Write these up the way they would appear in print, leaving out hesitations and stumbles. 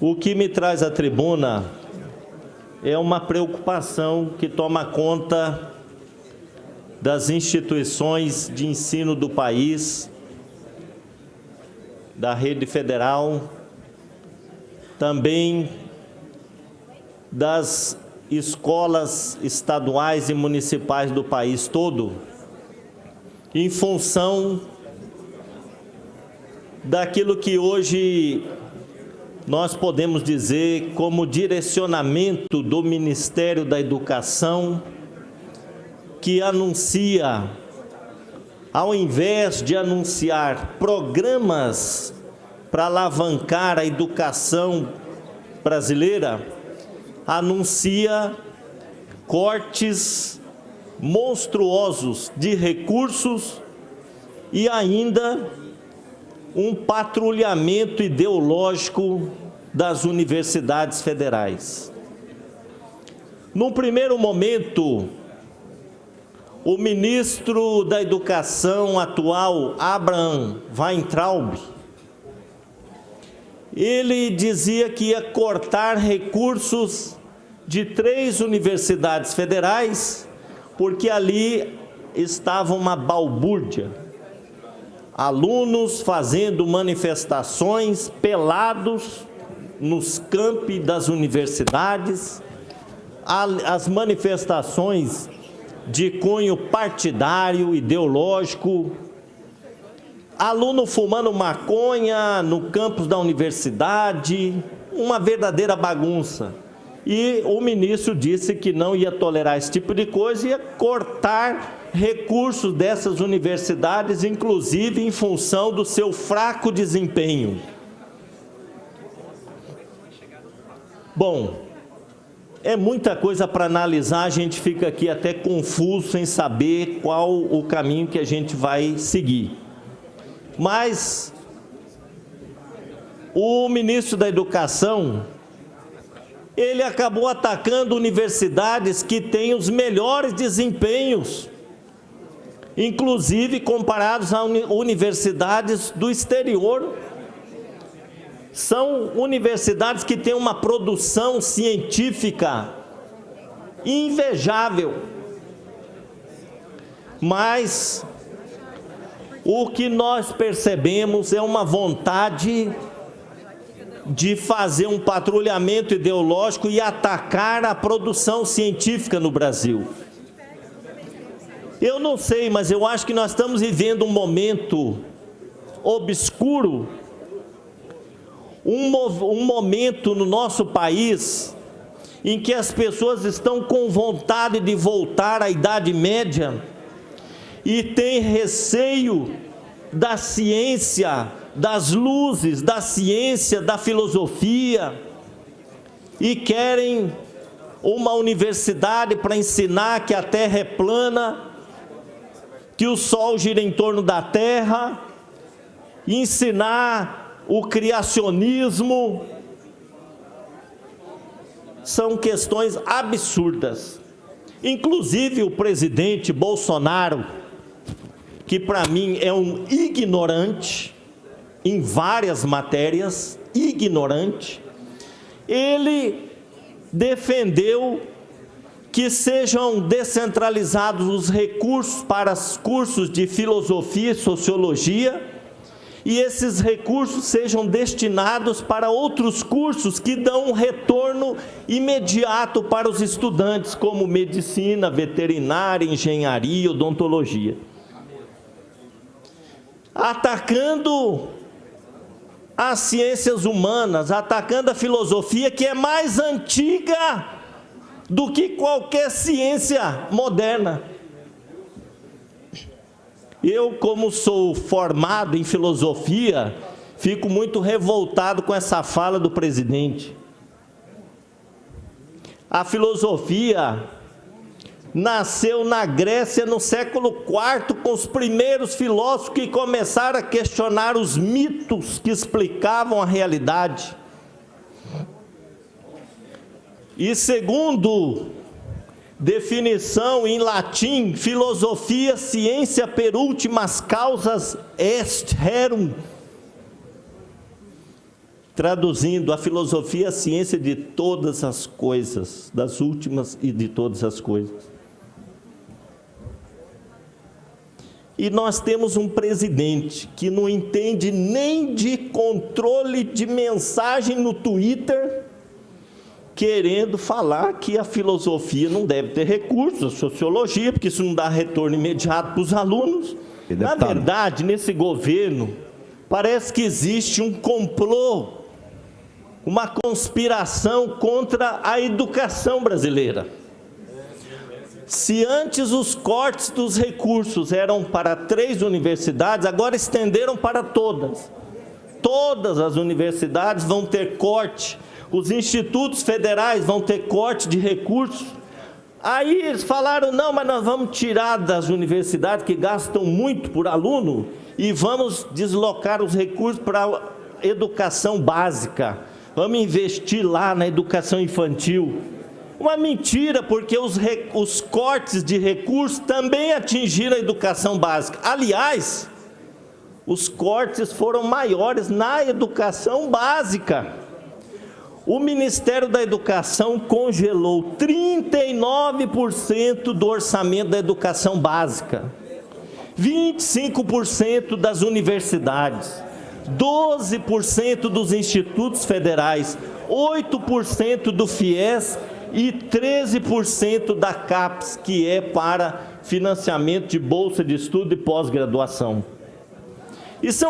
O que me traz à tribuna é uma preocupação que toma conta das instituições de ensino do país, da rede federal, também das escolas estaduais e municipais do país todo, em função daquilo que hoje nós podemos dizer como direcionamento do Ministério da Educação, que anuncia, ao invés de anunciar programas para alavancar a educação brasileira, anuncia cortes monstruosos de recursos e ainda um patrulhamento ideológico das universidades federais. Num primeiro momento, o ministro da Educação atual, Abraham Weintraub, ele dizia que ia cortar recursos de 3 universidades federais, porque ali estava uma balbúrdia. Alunos fazendo manifestações pelados nos campi das universidades, as manifestações de cunho partidário, ideológico, aluno fumando maconha no campus da universidade, uma verdadeira bagunça. E o ministro disse que não ia tolerar esse tipo de coisa, ia cortar recursos dessas universidades, inclusive em função do seu fraco desempenho. Bom, é muita coisa para analisar, a gente fica aqui até confuso sem saber qual o caminho que a gente vai seguir. Mas o ministro da Educação, ele acabou atacando universidades que têm os melhores desempenhos, inclusive comparados a universidades do exterior. São universidades que têm uma produção científica invejável. Mas o que nós percebemos é uma vontade de fazer um patrulhamento ideológico e atacar a produção científica no Brasil. Eu não sei, mas eu acho que nós estamos vivendo um momento obscuro, um momento no nosso país em que as pessoas estão com vontade de voltar à Idade Média e têm receio da ciência, das luzes, da ciência, da filosofia, e querem uma universidade para ensinar que a Terra é plana, que o Sol gira em torno da Terra, ensinar o criacionismo. São questões absurdas. Inclusive o presidente Bolsonaro, que para mim é um ignorante em várias matérias, ignorante, ele defendeu que sejam descentralizados os recursos para os cursos de filosofia e sociologia, e esses recursos sejam destinados para outros cursos que dão um retorno imediato para os estudantes, como medicina, veterinária, engenharia, odontologia. Atacando as ciências humanas, atacando a filosofia, que é mais antiga do que qualquer ciência moderna. Eu, como sou formado em filosofia, fico muito revoltado com essa fala do presidente. A filosofia nasceu na Grécia no século IV, com os primeiros filósofos que começaram a questionar os mitos que explicavam a realidade. E segundo definição em latim, filosofia, ciência per ultimas causas est rerum. traduzindo, a filosofia é a ciência de todas as coisas, das últimas e de todas as coisas. E nós temos um presidente que não entende nem de controle de mensagem no Twitter, querendo falar que a filosofia não deve ter recursos, a sociologia, porque isso não dá retorno imediato para os alunos. Na verdade, nesse governo, parece que existe um complô, uma conspiração contra a educação brasileira. Se antes os cortes dos recursos eram para 3 universidades, agora estenderam para todas. Todas as universidades vão ter corte, os institutos federais vão ter corte de recursos. Aí eles falaram, não, mas nós vamos tirar das universidades que gastam muito por aluno e vamos deslocar os recursos para a educação básica. Vamos investir lá na educação infantil. Uma mentira, porque os cortes de recursos também atingiram a educação básica. Aliás, os cortes foram maiores na educação básica. O Ministério da Educação congelou 39% do orçamento da educação básica, 25% das universidades, 12% dos institutos federais, 8% do FIES e 13% da CAPES, que é para financiamento de bolsa de estudo e pós-graduação. Isso é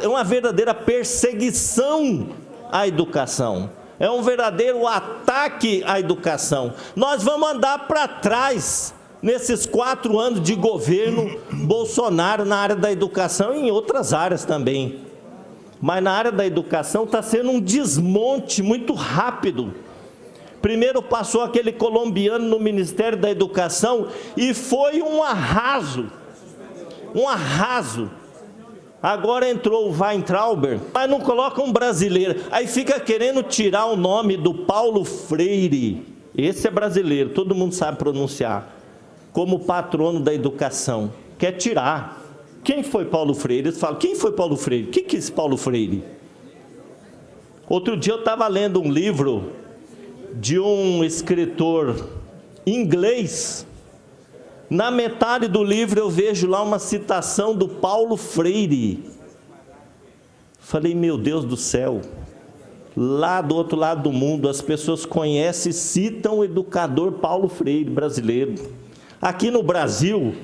uma verdadeira perseguição à educação, é um verdadeiro ataque à educação. Nós vamos andar para trás nesses 4 anos de governo Bolsonaro na área da educação e em outras áreas também. Mas na área da educação está sendo um desmonte muito rápido. Primeiro passou aquele colombiano no Ministério da Educação e foi um arraso. Agora entrou o Weintraub, mas não coloca um brasileiro. Aí fica querendo tirar o nome do Paulo Freire. Esse é brasileiro, todo mundo sabe pronunciar. Como patrono da educação. Quer tirar. Quem foi Paulo Freire? Eles falam, quem foi Paulo Freire? O que é esse Paulo Freire? Outro dia eu estava lendo um livro de um escritor inglês. Na metade do livro eu vejo lá uma citação do Paulo Freire. Falei, meu Deus do céu, lá do outro lado do mundo as pessoas conhecem e citam o educador Paulo Freire brasileiro. Aqui no Brasil,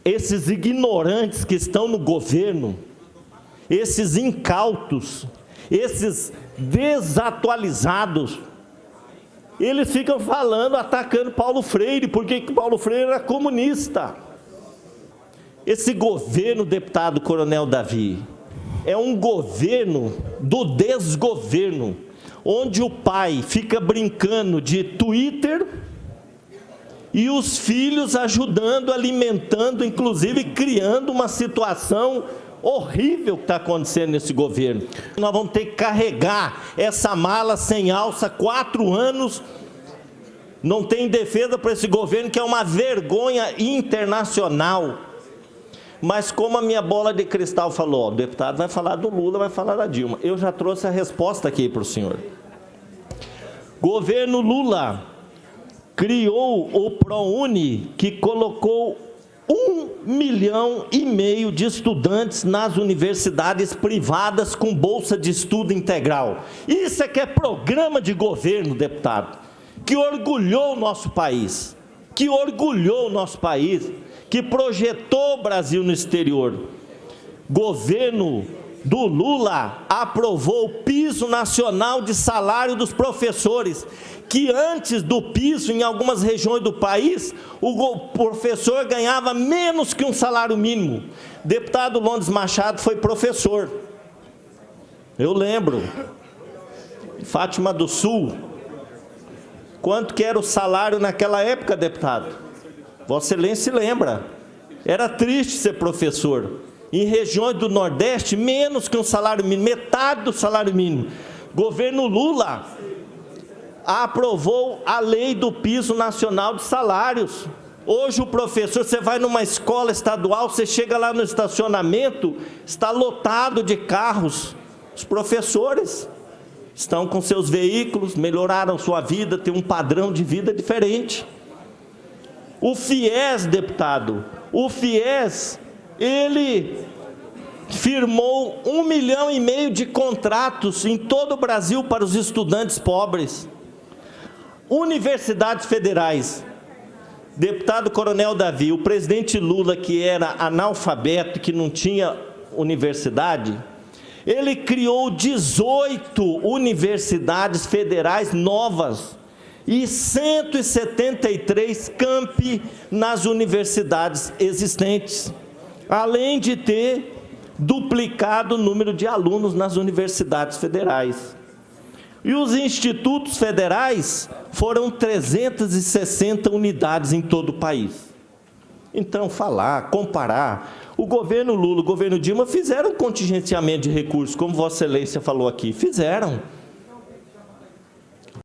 esses ignorantes que estão no governo, esses incautos, esses desatualizados, eles ficam falando, atacando Paulo Freire, porque Paulo Freire era comunista. Esse governo, deputado Coronel Davi, é um governo do desgoverno, onde o pai fica brincando de Twitter e os filhos ajudando, alimentando, inclusive criando uma situação horrível que está acontecendo nesse governo. Nós vamos ter que carregar essa mala sem alça 4 anos. Não tem defesa para esse governo, que é uma vergonha internacional. Mas como a minha bola de cristal falou, ó, o deputado vai falar do Lula, vai falar da Dilma. Eu já trouxe a resposta aqui para o senhor. Governo Lula criou o ProUni, que colocou 1,5 milhão de estudantes nas universidades privadas com bolsa de estudo integral. Isso é que é programa de governo, deputado, que orgulhou o nosso país, que projetou o Brasil no exterior. Governo do Lula aprovou o piso nacional de salário dos professores, que antes do piso, em algumas regiões do país, o professor ganhava menos que um salário mínimo. Deputado Londres Machado foi professor. Eu lembro. Fátima do Sul. Quanto que era o salário naquela época, deputado? Vossa Excelência lembra. Era triste ser professor. Em regiões do Nordeste, menos que um salário mínimo, metade do salário mínimo. Governo Lula aprovou a lei do piso nacional de salários. Hoje o professor, você vai numa escola estadual, você chega lá no estacionamento, está lotado de carros, Os professores estão com seus veículos, melhoraram sua vida, têm um padrão de vida diferente. O FIES, deputado, o FIES, ele firmou 1,5 milhão de contratos em todo o Brasil para os estudantes pobres. Universidades federais. Deputado Coronel Davi, o presidente Lula, que era analfabeto, que não tinha universidade, ele criou 18 universidades federais novas e 173 campi nas universidades existentes, além de ter duplicado o número de alunos nas universidades federais. E os institutos federais foram 360 unidades em todo o país. Então, comparar, o governo Lula, o governo Dilma fizeram contingenciamento de recursos, como Vossa Excelência falou aqui, fizeram.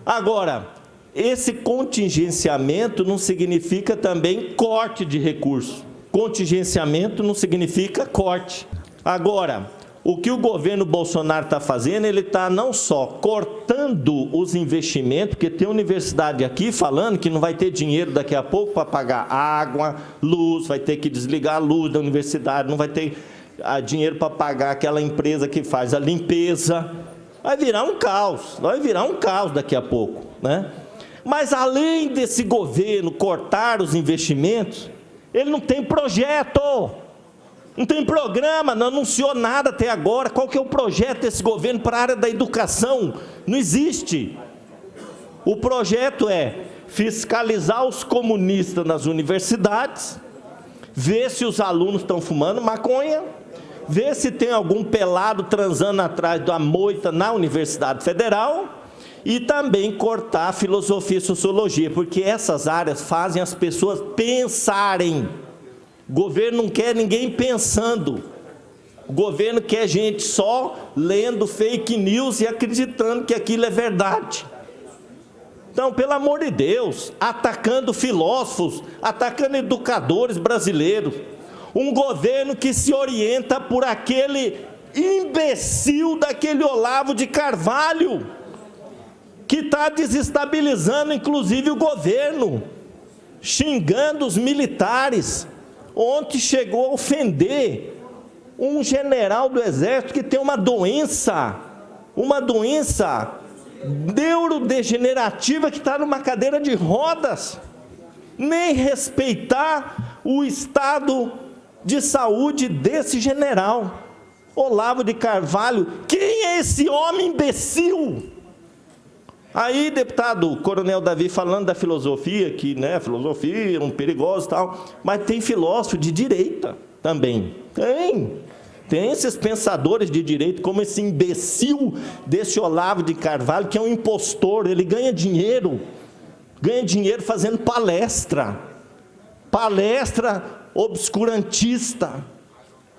Agora, esse contingenciamento não significa também corte de recursos. Contingenciamento não significa corte. Agora, o que o governo Bolsonaro está fazendo, ele está não só cortando os investimentos, porque tem universidade aqui falando que não vai ter dinheiro daqui a pouco para pagar água, luz, vai ter que desligar a luz da universidade, não vai ter dinheiro para pagar aquela empresa que faz a limpeza. Vai virar um caos daqui a pouco, né? Mas além desse governo cortar os investimentos, ele não tem projeto. Não tem programa, não anunciou nada até agora. Qual que é o projeto desse governo para a área da educação? Não existe. O projeto é fiscalizar os comunistas nas universidades, ver se os alunos estão fumando maconha, ver se tem algum pelado transando atrás da moita na Universidade Federal e também cortar a filosofia e sociologia, porque essas áreas fazem as pessoas pensarem. O governo não quer ninguém pensando. O governo quer gente só lendo fake news e acreditando que aquilo é verdade. Então, pelo amor de Deus, atacando filósofos, atacando educadores brasileiros. Um governo que se orienta por aquele imbecil daquele Olavo de Carvalho, que está desestabilizando inclusive o governo, xingando os militares. Ontem chegou a ofender um general do Exército que tem uma doença neurodegenerativa, que está numa cadeira de rodas. Nem respeitar o estado de saúde desse general. Olavo de Carvalho, quem é esse homem imbecil? Aí, deputado Coronel Davi, falando da filosofia, que, né, filosofia é um perigoso e tal, mas tem filósofo de direita também. Tem esses pensadores de direita, como esse imbecil desse Olavo de Carvalho, que é um impostor. Ele ganha dinheiro fazendo palestra obscurantista,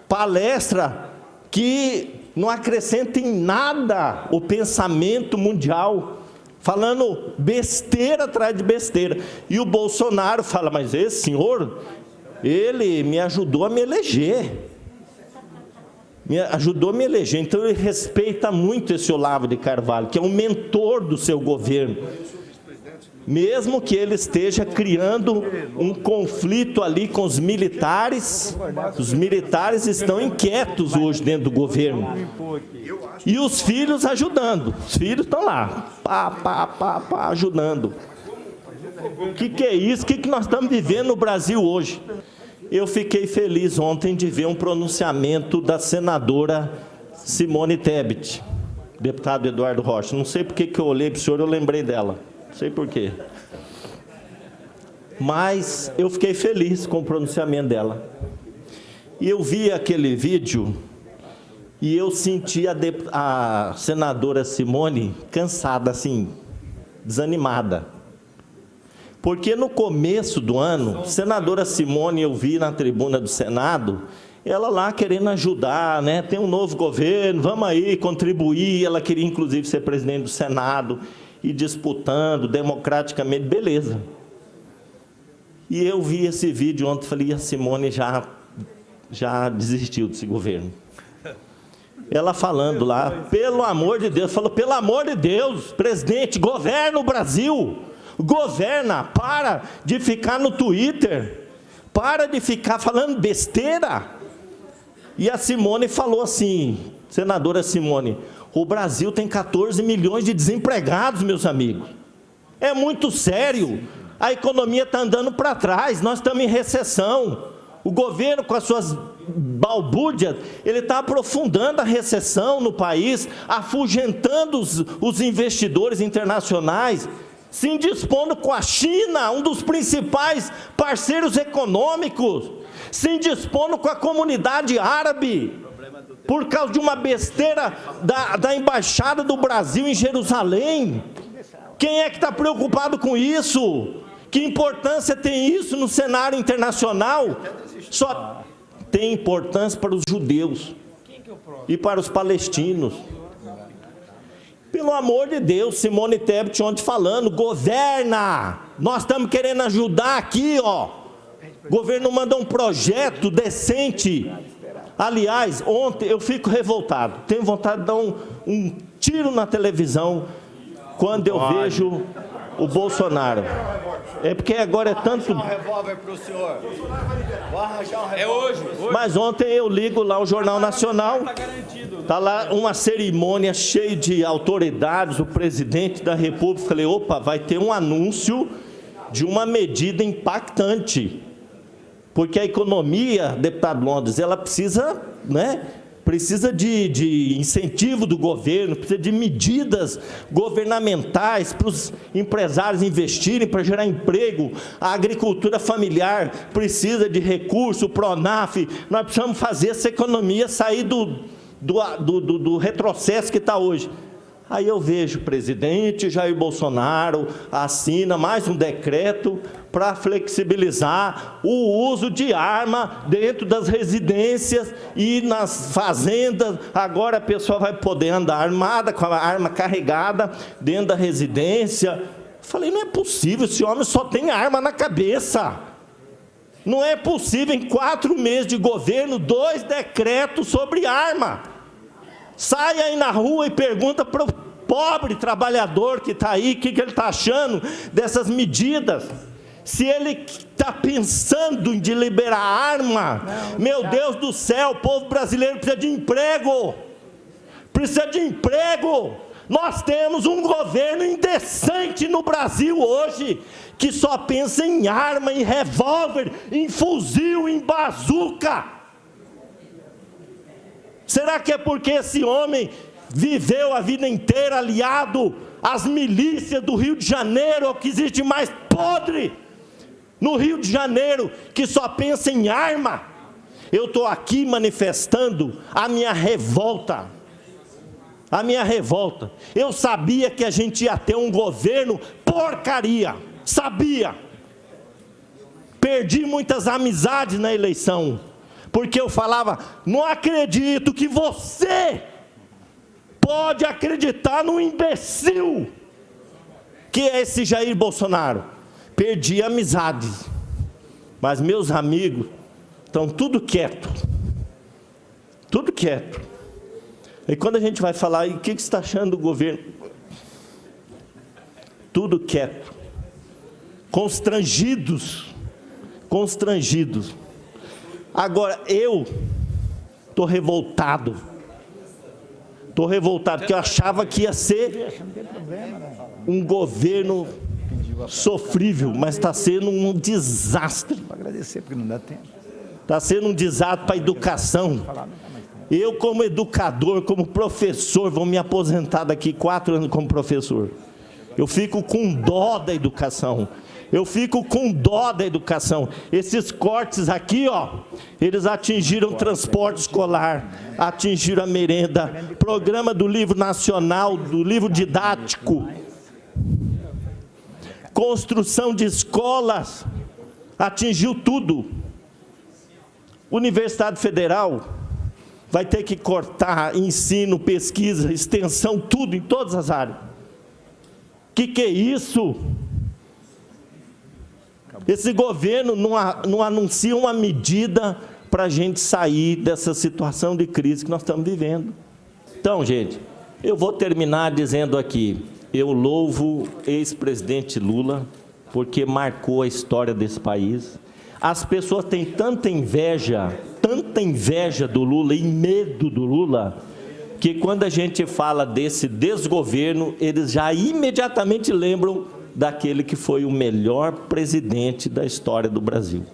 palestra que não acrescenta em nada o pensamento mundial, falando besteira atrás de besteira. E o Bolsonaro fala, mas esse senhor, ele me ajudou a me eleger. Então ele respeita muito esse Olavo de Carvalho, que é um mentor do seu governo. Mesmo que ele esteja criando um conflito ali com os militares estão inquietos hoje dentro do governo. E os filhos ajudando, os filhos estão lá, ajudando. O que é isso? O que nós estamos vivendo no Brasil hoje? Eu fiquei feliz ontem de ver um pronunciamento da senadora Simone Tebet, deputado Eduardo Rocha. Não sei porque que eu olhei para o senhor, eu lembrei dela. Não sei por quê. Mas eu fiquei feliz com o pronunciamento dela. E eu vi aquele vídeo e eu senti a senadora Simone cansada, assim, desanimada. Porque no começo do ano, senadora Simone, eu vi na tribuna do Senado, ela lá querendo ajudar, né? Tem um novo governo, vamos aí contribuir. Ela queria, inclusive, ser presidente do Senado e disputando democraticamente, beleza. E eu vi esse vídeo ontem, falei, a Simone já desistiu desse governo. ela falando lá, pelo amor de Deus, falou, pelo amor de Deus, presidente, governa o Brasil, governa, para de ficar no Twitter, para de ficar falando besteira. E a Simone falou assim, senadora Simone, o Brasil tem 14 milhões de desempregados, meus amigos. É muito sério, a economia está andando para trás, nós estamos em recessão. O governo, com as suas balbúrdias, ele está aprofundando a recessão no país, afugentando os investidores internacionais, se indispondo com a China, um dos principais parceiros econômicos, se indispondo com a comunidade árabe, por causa de uma besteira da Embaixada do Brasil em Jerusalém. Quem é que está preocupado com isso? Que importância tem isso no cenário internacional? Só tem importância para os judeus e para os palestinos. Pelo amor de Deus, Simone Tebet ontem falando, governa, nós estamos querendo ajudar aqui, ó. O governo manda um projeto decente. Aliás, ontem eu fico revoltado, tenho vontade de dar um tiro na televisão quando eu vejo o Bolsonaro. É porque agora é tanto... É hoje. Mas ontem eu ligo lá o Jornal Nacional, está lá uma cerimônia cheia de autoridades, o presidente da República, falei, opa, vai ter um anúncio de uma medida impactante, porque a economia, deputado Londres, ela precisa, né, precisa de incentivo do governo, precisa de medidas governamentais para os empresários investirem, para gerar emprego. A agricultura familiar precisa de recurso, o PRONAF. Nós precisamos fazer essa economia sair do retrocesso que está hoje. Aí eu vejo o presidente Jair Bolsonaro assina mais um decreto para flexibilizar o uso de arma dentro das residências e nas fazendas. Agora a pessoa vai poder andar armada, com a arma carregada dentro da residência. Falei, não é possível, esse homem só tem arma na cabeça. Não é possível, em 4 meses de governo, 2 decretos sobre arma. Sai aí na rua e pergunta para o pobre trabalhador que está aí, o que ele está achando dessas medidas. Se ele está pensando em liberar arma, meu Deus do céu, o povo brasileiro precisa de emprego. Precisa de emprego. Nós temos um governo indecente no Brasil hoje, que só pensa em arma, em revólver, em fuzil, em bazuca. Será que é porque esse homem viveu a vida inteira aliado às milícias do Rio de Janeiro, é o que existe mais podre no Rio de Janeiro, que só pensa em arma? Eu estou aqui manifestando a minha revolta. A minha revolta. Eu sabia que a gente ia ter um governo porcaria. Sabia. Perdi muitas amizades na eleição, porque eu falava, não acredito que você pode acreditar num imbecil que é esse Jair Bolsonaro. Perdi amizades, mas meus amigos estão tudo quieto. Tudo quieto. E quando a gente vai falar, e o que você está achando do governo? Tudo quieto. Constrangidos. Constrangidos. Agora, eu estou revoltado. Estou revoltado, porque eu achava que ia ser um governo sofrível, mas está sendo um desastre. Vou agradecer, porque não dá tempo. Está sendo um desastre para a educação. Eu, como educador, como professor, vou me aposentar daqui 4 anos como professor. Eu fico com dó da educação. Eu fico com dó da educação. Esses cortes aqui, ó, eles atingiram o transporte escolar, atingiram a merenda, programa do livro nacional, do livro didático, construção de escolas, atingiu tudo. Universidade Federal vai ter que cortar ensino, pesquisa, extensão, tudo, em todas as áreas. Que é isso? Esse governo não anuncia uma medida para a gente sair dessa situação de crise que nós estamos vivendo. Então, gente, eu vou terminar dizendo aqui, eu louvo ex-presidente Lula, porque marcou a história desse país. As pessoas têm tanta inveja do Lula e medo do Lula, que quando a gente fala desse desgoverno, eles já imediatamente lembram daquele que foi o melhor presidente da história do Brasil.